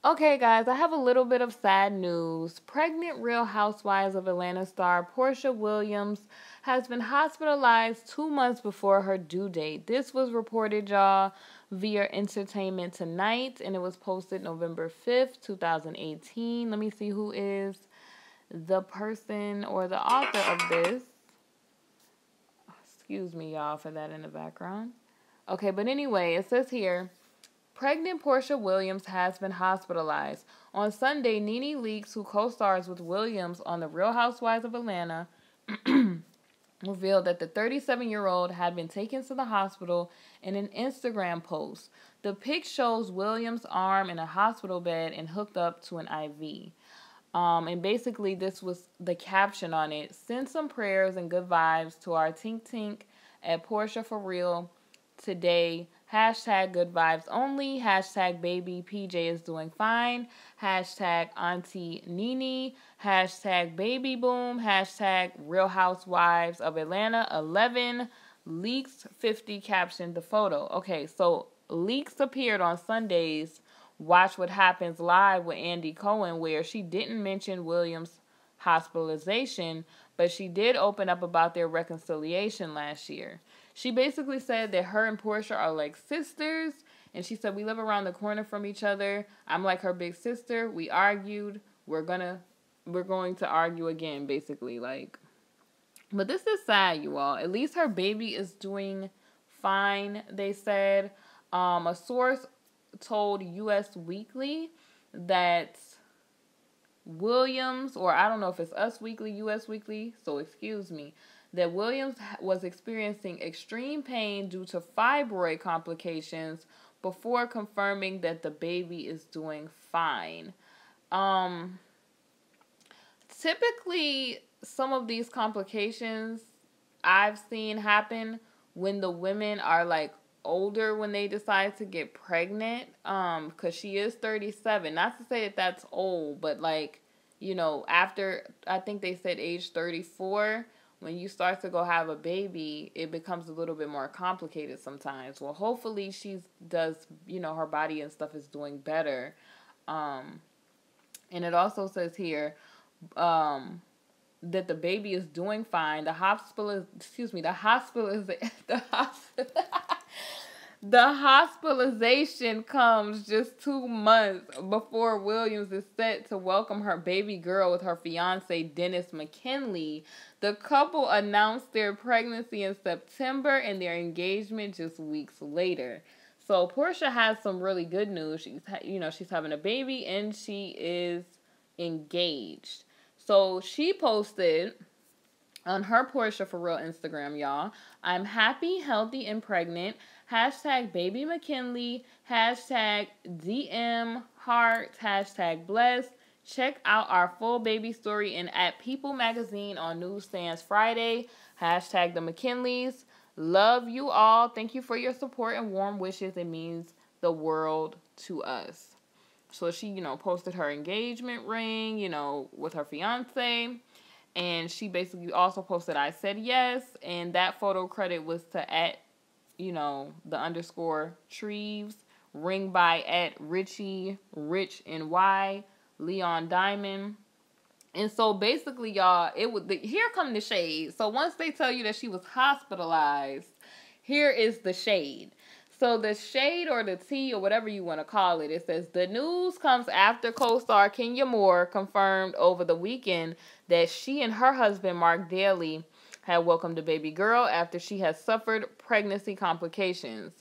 Okay, guys, I have a little bit of sad news. Pregnant Real Housewives of Atlanta star Porsha Williams has been hospitalized 2 months before her due date. This was reported, y'all, via Entertainment Tonight, and it was posted November 5th, 2018. Let me see who is the person or the author of this. Excuse me, y'all, for that in the background. Okay, but anyway, it says here, pregnant Porsha Williams has been hospitalized. On Sunday, Nene Leakes, who co-stars with Williams on The Real Housewives of Atlanta, revealed that the 37-year-old had been taken to the hospital in an Instagram post. The pic shows Williams' arm in a hospital bed and hooked up to an IV. And basically, this was the caption on it. Send some prayers and good vibes to our Tink Tink at Porsha for Real today. Hashtag good vibes only. Hashtag baby PJ is doing fine. Hashtag Auntie Nene. Hashtag baby boom. Hashtag Real Housewives of Atlanta 11. Leaks 50 captioned the photo. Okay, so Leaks appeared on Sundays Watch What Happens Live with Andy Cohen, where she didn't mention Williams' hospitalization, but she did open up about their reconciliation last year. She basically said that her and Porsha are like sisters, and she said, we live around the corner from each other. I'm like her big sister. We argued. We're going to argue again, basically. But this is sad, you all. At least her baby is doing fine, they said. A source told US Weekly that Williams, or I don't know if it's Us Weekly, US Weekly, so excuse me, that Williams was experiencing extreme pain due to fibroid complications before confirming that the baby is doing fine. Typically, some of these complications I've seen happen when the women are like older when they decide to get pregnant, because she is 37. Not to say that that's old, but after, I think they said age 34, when you start to go have a baby, it becomes a little bit more complicated sometimes. Well, hopefully her body and stuff is doing better. And it also says here, that the baby is doing fine. The hospitalization comes just 2 months before Williams is set to welcome her baby girl with her fiance, Dennis McKinley. The couple announced their pregnancy in September and their engagement just weeks later. So Porsha has some really good news. She's having a baby and she is engaged. So she posted on her Porsha for Real Instagram, y'all, I'm happy, healthy, and pregnant. Hashtag baby McKinley. Hashtag DM heart. Hashtag blessed. Check out our full baby story at People Magazine on newsstands Friday. Hashtag the McKinleys. Love you all. Thank you for your support and warm wishes. It means the world to us. So she, posted her engagement ring, with her fiance. And she basically also posted, I said yes. And that photo credit was to the _ Treves. Ring by @Richie, Rich and Y, Leon Diamond. And so basically, y'all, here come the shade. So once they tell you that she was hospitalized, here is the shade. So the shade or the tea or whatever you want to call it, it says, the news comes after co-star Kenya Moore confirmed over the weekend that she and her husband, Mark Daly, had welcomed a baby girl after she had suffered pregnancy complications.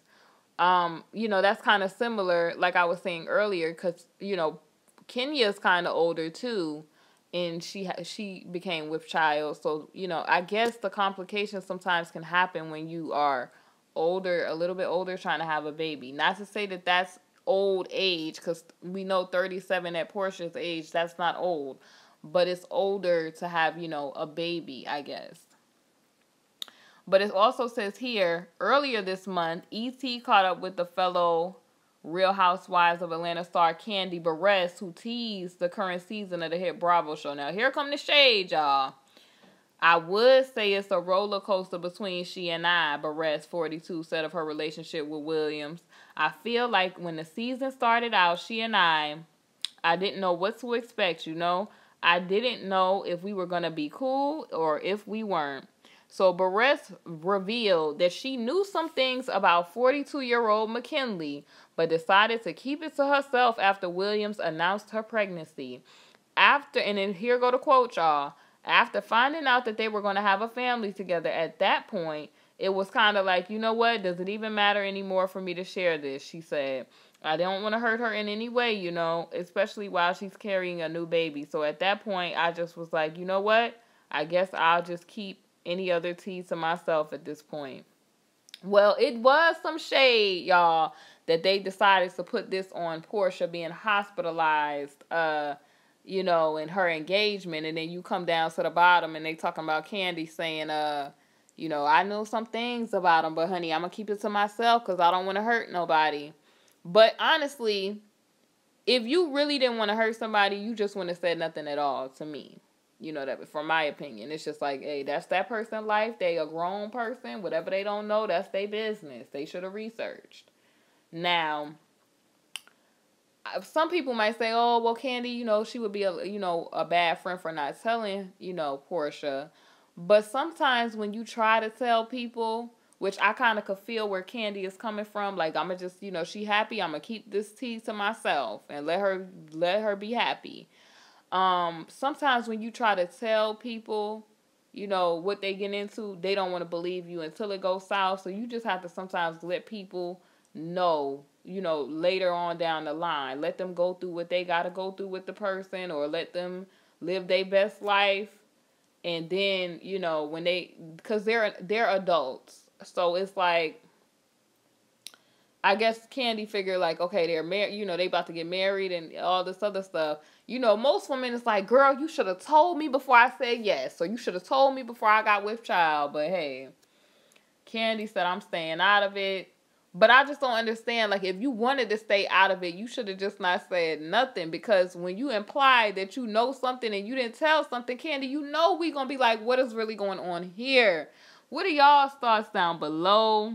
That's kind of similar, like I was saying earlier, because, Kenya's kind of older too, and she became with child. So, I guess the complications sometimes can happen when you are older, a little bit older, trying to have a baby. Not to say that that's old age, because we know 37 at Porsha's age, that's not old, but it's older to have, a baby, I guess. But it also says here, earlier this month, E.T. caught up with the fellow Real Housewives of Atlanta star Kandi Burruss, who teased the current season of the hit Bravo show. Now, here come the shade, y'all. I would say it's a roller coaster between she and I, Burruss, 42, said of her relationship with Williams. I feel like when the season started out, she and I I didn't know what to expect, you know. I didn't know if we were going to be cool or if we weren't. So Barres revealed that she knew some things about 42-year-old McKinley, but decided to keep it to herself after Williams announced her pregnancy. And then here go the quote, y'all. After finding out that they were going to have a family together at that point, it was kind of like, you know what? Does it even matter anymore for me to share this? She said. I don't want to hurt her in any way, you know, especially while she's carrying a new baby. So at that point, I just was like, you know what? I guess I'll just keep any other tea to myself at this point. Well, it was some shade, y'all, that they decided to put this on Porsha being hospitalized, you know, in her engagement. And then you come down to the bottom and they talking about Kandi saying, you know, I know some things about him, but honey, I'm going to keep it to myself because I don't want to hurt nobody. But honestly, if you really didn't want to hurt somebody, you just wouldn't have said nothing at all to me. You know, that from my opinion. It's just like, hey, that's that person's life. They a grown person. Whatever they don't know, that's their business. They should have researched. Now, some people might say, oh, well, Kandi, you know, she would be a bad friend for not telling, you know, Porsha. But sometimes when you try to tell people, which I kind of could feel where Kandi is coming from. Like, I'm going to just, you know, she happy. I'm going to keep this tea to myself and let her be happy. Sometimes when you try to tell people, you know, what they get into, they don't want to believe you until it goes south. So you just have to sometimes let people know, you know, later on down the line. Let them go through what they got to go through with the person, or let them live their best life. And then, you know, when because they're adults. So it's like, I guess Kandi figured like, okay, they're married, you know, they about to get married and all this other stuff. You know, most women is like, girl, you should have told me before I said yes. So you should have told me before I got with child. But hey, Kandi said, I'm staying out of it. But I just don't understand. Like, if you wanted to stay out of it, you should have just not said nothing. Because when you imply that you know something and you didn't tell something, Kandi, you know we going to be like, what is really going on here? What are y'all's thoughts down below?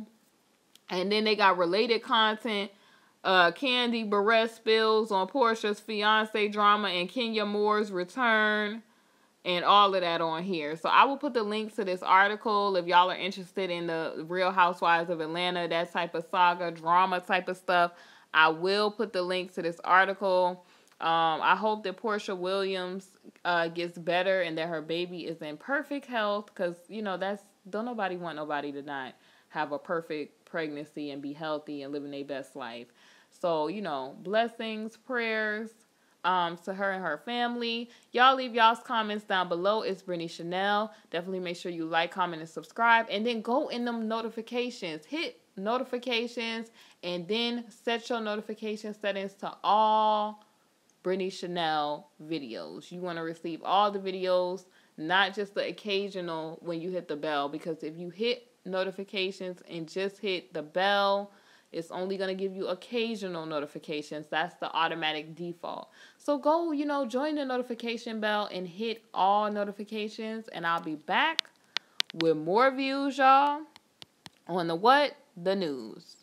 And then they got related content. Kandi Barres spills on Porsha's fiance drama and Kenya Moore's return. And all of that on here. So I will put the link to this article if y'all are interested in the Real Housewives of Atlanta, that type of saga, drama type of stuff. I will put the link to this article. I hope that Porsha Williams gets better and that her baby is in perfect health, because, you know, don't nobody want nobody to not have a perfect pregnancy and be healthy and living their best life. So, you know, blessings, prayers to her and her family. Y'all leave y'all's comments down below. It's Brittany Chanel. Definitely make sure you like, comment, and subscribe. And then go in them notifications. Hit notifications and then set your notification settings to all Brittany Chanel videos. You want to receive all the videos, not just the occasional when you hit the bell. Because if you hit notifications and just hit the bell, it's only going to give you occasional notifications. That's the automatic default. So go, you know, join the notification bell and hit all notifications. And I'll be back with more views, y'all, on the what? The news.